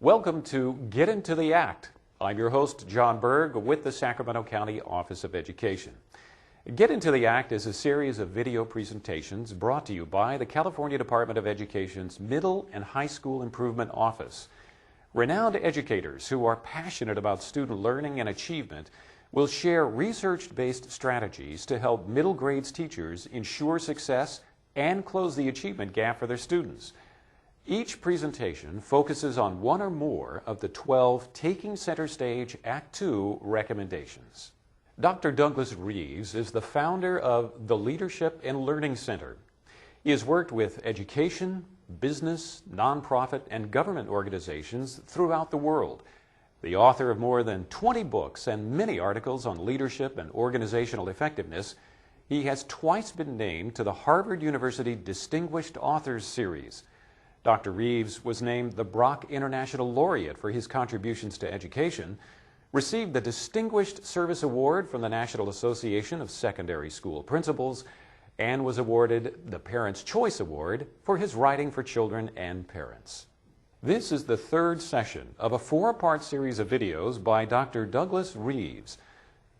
Welcome to Get Into the Act. I'm your host, John Berg, with the Sacramento County Office of Education. Get Into the Act is a series of video presentations brought to you by the California Department of Education's Middle and High School Improvement Office. Renowned educators who are passionate about student learning and achievement will share research-based strategies to help middle grades teachers ensure success and close the achievement gap for their students. Each presentation focuses on one or more of the 12 Taking Center Stage Act 2 recommendations. Dr. Douglas Reeves is the founder of the Leadership and Learning Center. He has worked with education, business, nonprofit, and government organizations throughout the world. The author of more than 20 books and many articles on leadership and organizational effectiveness, he has twice been named to the Harvard University Distinguished Authors Series. Dr. Reeves was named the Brock International Laureate for his contributions to education, received the Distinguished Service Award from the National Association of Secondary School Principals, and was awarded the Parents' Choice Award for his writing for children and parents. This is the third session of a four-part series of videos by Dr. Douglas Reeves.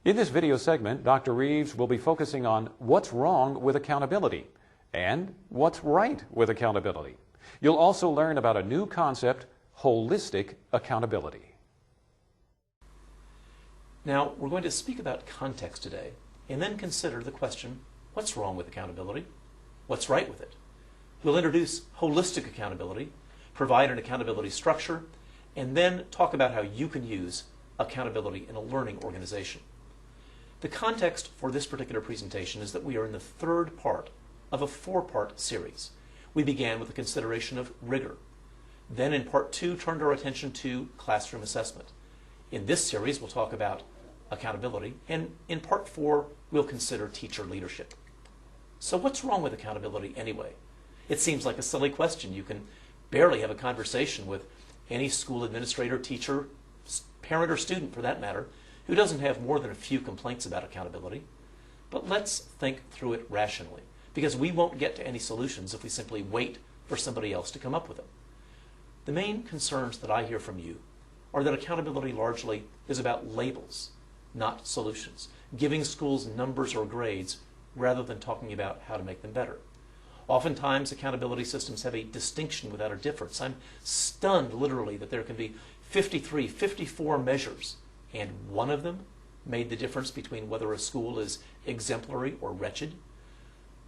In this video segment, Dr. Reeves will be focusing on what's wrong with accountability and what's right with accountability. You'll also learn about a new concept, holistic accountability. Now, we're going to speak about context today and then consider the question, what's wrong with accountability? What's right with it? We'll introduce holistic accountability, provide an accountability structure, and then talk about how you can use accountability in a learning organization. The context for this particular presentation is that we are in the third part of a four-part series. We began with the consideration of rigor. Then in part two, turned our attention to classroom assessment. In this series, we'll talk about accountability, and in part four, we'll consider teacher leadership. So what's wrong with accountability anyway? It seems like a silly question. You can barely have a conversation with any school administrator, teacher, parent, or student for that matter, who doesn't have more than a few complaints about accountability. But let's think through it rationally, because we won't get to any solutions if we simply wait for somebody else to come up with them. The main concerns that I hear from you are that accountability largely is about labels, not solutions, giving schools numbers or grades rather than talking about how to make them better. Oftentimes, accountability systems have a distinction without a difference. I'm stunned, literally, that there can be 53, 54 measures, and one of them made the difference between whether a school is exemplary or wretched.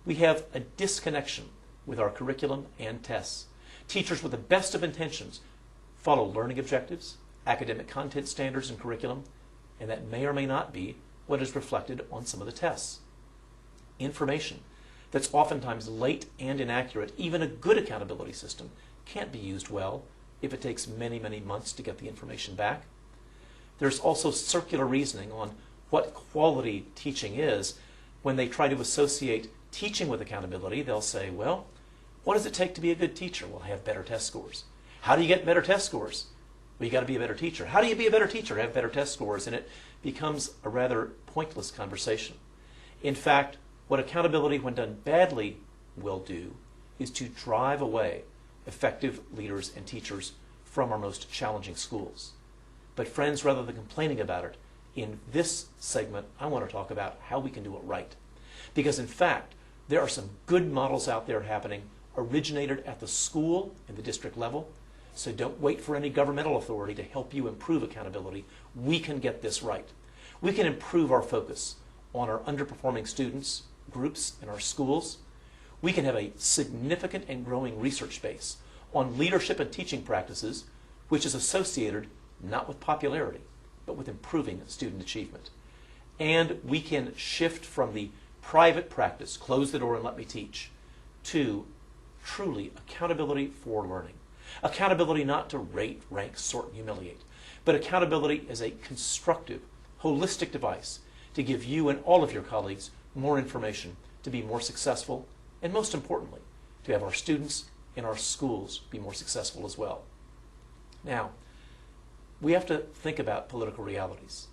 We have a disconnection with our curriculum and tests. Teachers with the best of intentions follow learning objectives, academic content standards and curriculum, and that may or may not be what is reflected on some of the tests. Information that's oftentimes late and inaccurate, even a good accountability system, can't be used well if it takes many, many months to get the information back. There's also circular reasoning on what quality teaching is. When they try to associate teaching with accountability, they'll say, well, what does it take to be a good teacher? Well, have better test scores. How do you get better test scores? Well, you got to be a better teacher. How do you be a better teacher? Have better test scores. And it becomes a rather pointless conversation. In fact, what accountability, when done badly, will do is to drive away effective leaders and teachers from our most challenging schools. But friends, rather than complaining about it, in this segment, I want to talk about how we can do it right. Because in fact, there are some good models out there happening, originated at the school and the district level. So don't wait for any governmental authority to help you improve accountability. We can get this right. We can improve our focus on our underperforming students, groups in our schools. We can have a significant and growing research base on leadership and teaching practices, which is associated not with popularity, but with improving student achievement. And we can shift from the private practice, close the door and let me teach, to truly accountability for learning. Accountability not to rate, rank, sort, and humiliate, but accountability as a constructive, holistic device to give you and all of your colleagues more information to be more successful, and most importantly, to have our students in our schools be more successful as well. Now, we have to think about political realities.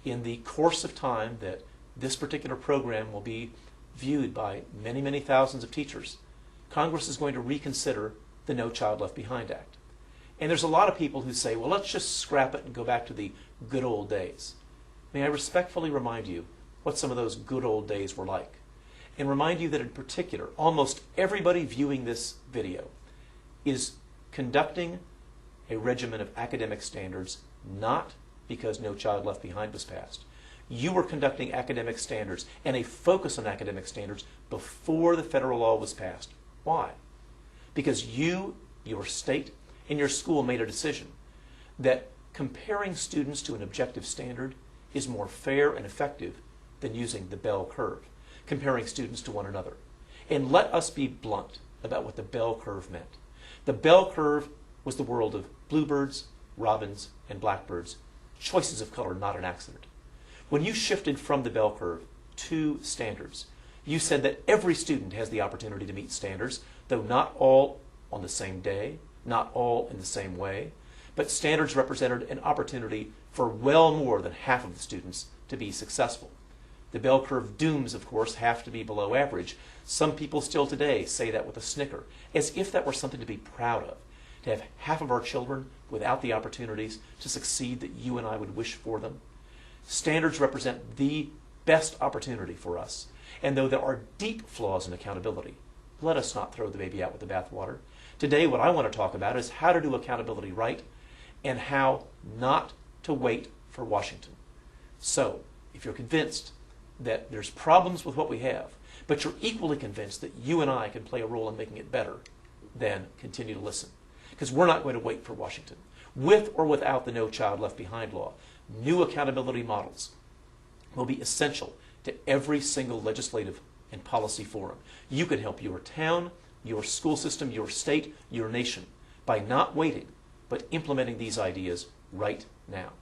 In the course of time that this particular program will be viewed by many, many thousands of teachers, Congress is going to reconsider the No Child Left Behind Act. And there's a lot of people who say, well, let's just scrap it and go back to the good old days. May I respectfully remind you what some of those good old days were like, and remind you that in particular, almost everybody viewing this video is conducting a regimen of academic standards not because No Child Left Behind was passed. You were conducting academic standards and a focus on academic standards before the federal law was passed. Why? Because you, your state, and your school made a decision that comparing students to an objective standard is more fair and effective than using the bell curve, comparing students to one another. And let us be blunt about what the bell curve meant. The bell curve was the world of bluebirds, robins, and blackbirds, choices of color, not an accident. When you shifted from the bell curve to standards, you said that every student has the opportunity to meet standards, though not all on the same day, not all in the same way, but standards represented an opportunity for well more than half of the students to be successful. The bell curve dooms, of course, have to be below average. Some people still today say that with a snicker, as if that were something to be proud of, to have half of our children without the opportunities to succeed that you and I would wish for them. Standards represent the best opportunity for us. And though there are deep flaws in accountability, let us not throw the baby out with the bathwater. Today, what I want to talk about is how to do accountability right and how not to wait for Washington. So, if you're convinced that there's problems with what we have, but you're equally convinced that you and I can play a role in making it better, then continue to listen. Because we're not going to wait for Washington. With or without the No Child Left Behind law, new accountability models will be essential to every single legislative and policy forum. You can help your town, your school system, your state, your nation by not waiting, but implementing these ideas right now.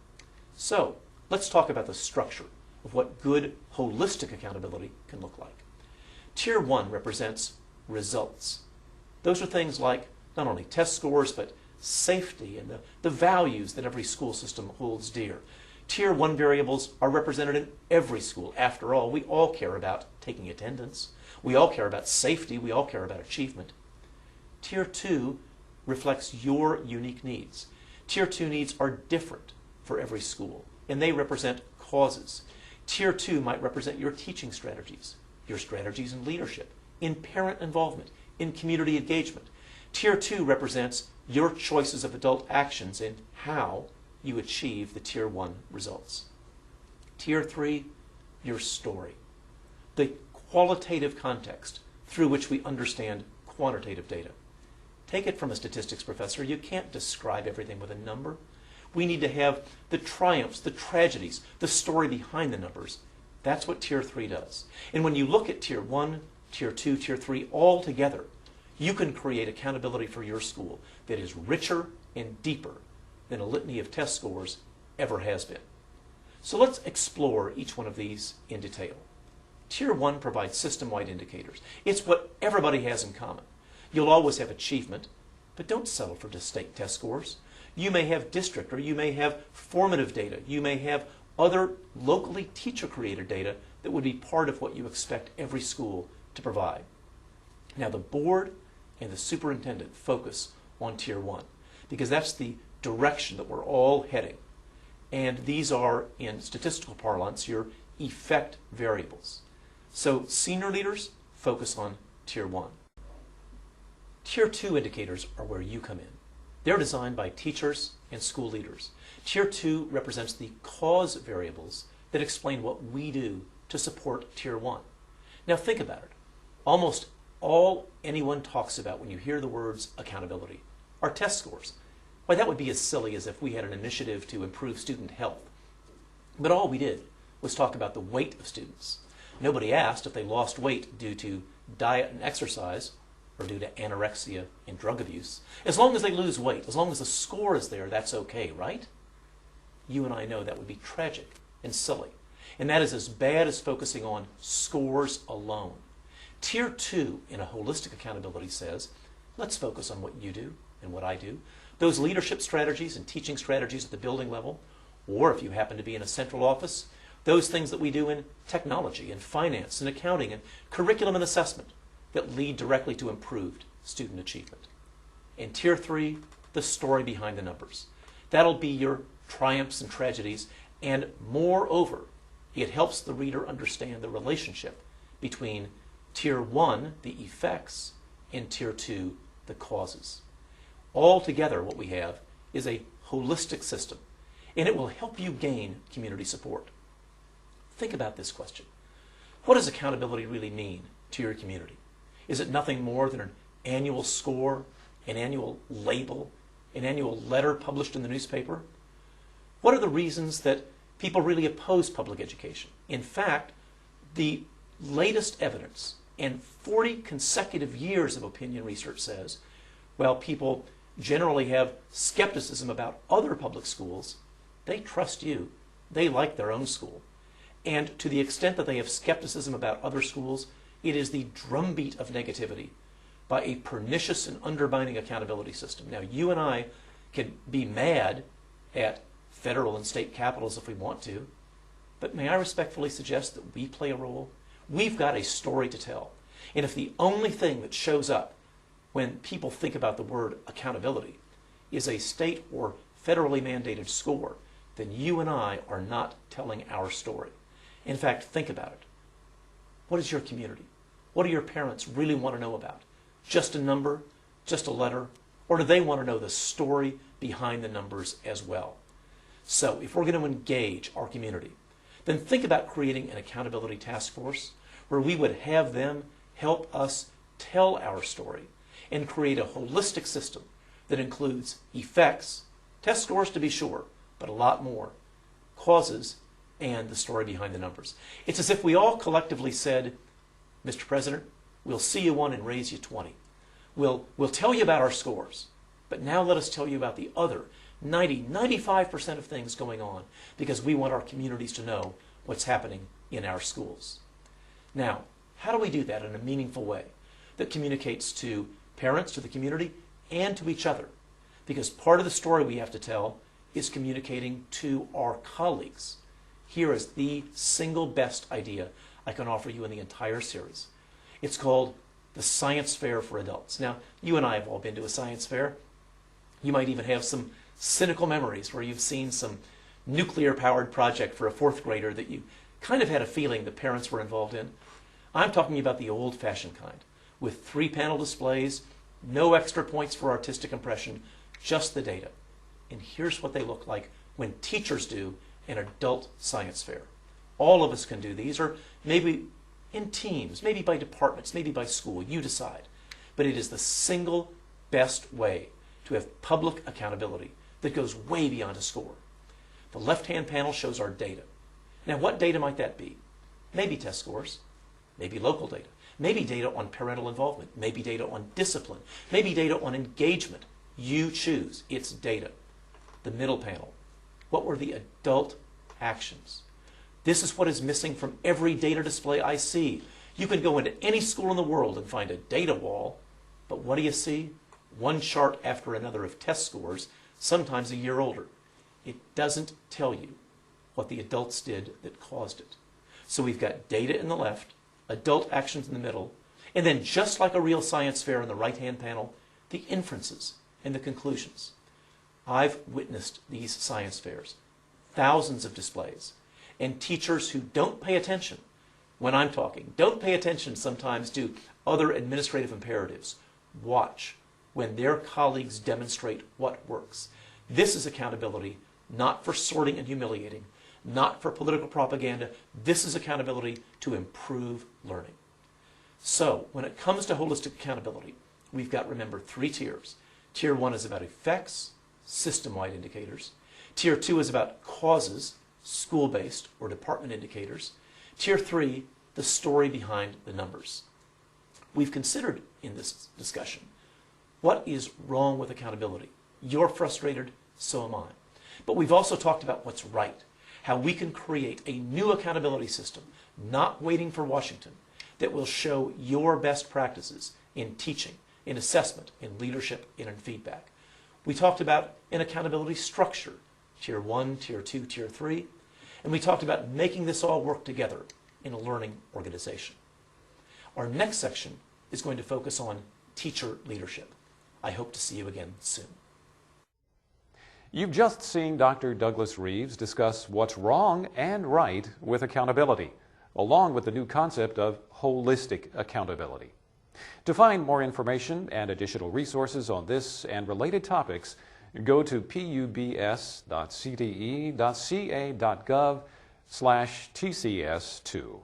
So, let's talk about the structure of what good, holistic accountability can look like. Tier 1 represents results. Those are things like not only test scores, but safety and the values that every school system holds dear. Tier 1 variables are represented in every school. After all, we all care about taking attendance. We all care about safety. We all care about achievement. Tier 2 reflects your unique needs. Tier 2 needs are different for every school, and they represent causes. Tier 2 might represent your teaching strategies, your strategies in leadership, in parent involvement, in community engagement. Tier 2 represents your choices of adult actions and how you achieve the Tier 1 results. Tier 3, your story, the qualitative context through which we understand quantitative data. Take it from a statistics professor, you can't describe everything with a number. We need to have the triumphs, the tragedies, the story behind the numbers. That's what Tier 3 does. And when you look at Tier 1, Tier 2, Tier 3 all together, you can create accountability for your school that is richer and deeper than a litany of test scores ever has been. So let's explore each one of these in detail. Tier 1 provides system-wide indicators. It's what everybody has in common. You'll always have achievement, but don't settle for just state test scores. You may have district, or you may have formative data. You may have other locally teacher-created data that would be part of what you expect every school to provide. Now, the board and the superintendent focus on Tier 1 because that's the direction that we're all heading. And these are, in statistical parlance, your effect variables. So senior leaders focus on Tier 1. Tier 2 indicators are where you come in. They're designed by teachers and school leaders. Tier 2 represents the cause variables that explain what we do to support Tier 1. Now think about it. Almost all anyone talks about when you hear the words accountability are test scores. Why, that would be as silly as if we had an initiative to improve student health. But all we did was talk about the weight of students. Nobody asked if they lost weight due to diet and exercise or due to anorexia and drug abuse. As long as they lose weight, as long as the score is there, that's okay, right? You and I know that would be tragic and silly. And that is as bad as focusing on scores alone. Tier 2 in a holistic accountability says, let's focus on what you do and what I do. Those leadership strategies and teaching strategies at the building level, or if you happen to be in a central office, those things that we do in technology and finance and accounting and curriculum and assessment that lead directly to improved student achievement. And Tier 3, the story behind the numbers. That'll be your triumphs and tragedies, and moreover, it helps the reader understand the relationship between Tier 1, the effects, and Tier 2, the causes. Altogether, what we have is a holistic system, and it will help you gain community support. Think about this question. What does accountability really mean to your community? Is it nothing more than an annual score, an annual label, an annual letter published in the newspaper? What are the reasons that people really oppose public education? In fact, the latest evidence and 40 consecutive years of opinion research says, well, people generally have skepticism about other public schools. They trust you. They like their own school. And to the extent that they have skepticism about other schools, it is the drumbeat of negativity by a pernicious and undermining accountability system. Now, you and I can be mad at federal and state capitals if we want to, but may I respectfully suggest that we play a role? We've got a story to tell. And if the only thing that shows up when people think about the word accountability is a state or federally mandated score, then you and I are not telling our story. In fact, think about it. What is your community? What do your parents really want to know about? Just a number? Just a letter? Or do they want to know the story behind the numbers as well? So if we're going to engage our community, then think about creating an accountability task force where we would have them help us tell our story and create a holistic system that includes effects, test scores to be sure, but a lot more, causes, and the story behind the numbers. It's as if we all collectively said, Mr. President, we'll see you one and raise you 20. We'll tell you about our scores, but now let us tell you about the other 95% of things going on, because we want our communities to know what's happening in our schools. Now, how do we do that in a meaningful way that communicates to parents, to the community, and to each other? Because part of the story we have to tell is communicating to our colleagues. Here is the single best idea I can offer you in the entire series. It's called the Science Fair for Adults. Now, you and I have all been to a science fair. You might even have some cynical memories where you've seen some nuclear-powered project for a fourth grader that you kind of had a feeling the parents were involved in. I'm talking about the old-fashioned kind, with 3-panel displays, no extra points for artistic impression, just the data. And here's what they look like when teachers do an adult science fair. All of us can do these, or maybe in teams, maybe by departments, maybe by school, you decide. But it is the single best way to have public accountability that goes way beyond a score. The left-hand panel shows our data. Now, what data might that be? Maybe test scores, maybe local data, maybe data on parental involvement, maybe data on discipline, maybe data on engagement. You choose. It's data. The middle panel. What were the adult actions? This is what is missing from every data display I see. You can go into any school in the world and find a data wall, but what do you see? One chart after another of test scores, sometimes a year older. It doesn't tell you what the adults did that caused it. So we've got data in the left, adult actions in the middle, and then just like a real science fair in the right-hand panel, the inferences and the conclusions. I've witnessed these science fairs, thousands of displays, and teachers who don't pay attention when I'm talking, don't pay attention sometimes to other administrative imperatives. Watch when their colleagues demonstrate what works. This is accountability, not for sorting and humiliating, not for political propaganda. This is accountability to improve learning. So when it comes to holistic accountability, we've got, remember, 3 tiers. Tier 1 is about effects, system-wide indicators. Tier 2 is about causes, school-based or department indicators. Tier 3, the story behind the numbers. We've considered in this discussion, what is wrong with accountability? You're frustrated, so am I. But we've also talked about what's right, how we can create a new accountability system, not waiting for Washington, that will show your best practices in teaching, in assessment, in leadership, and in feedback. We talked about an accountability structure, Tier 1, Tier 2, Tier 3, and we talked about making this all work together in a learning organization. Our next section is going to focus on teacher leadership. I hope to see you again soon. You've just seen Dr. Douglas Reeves discuss what's wrong and right with accountability, along with the new concept of holistic accountability. To find more information and additional resources on this and related topics, go to pubs.cde.ca.gov/TCS2.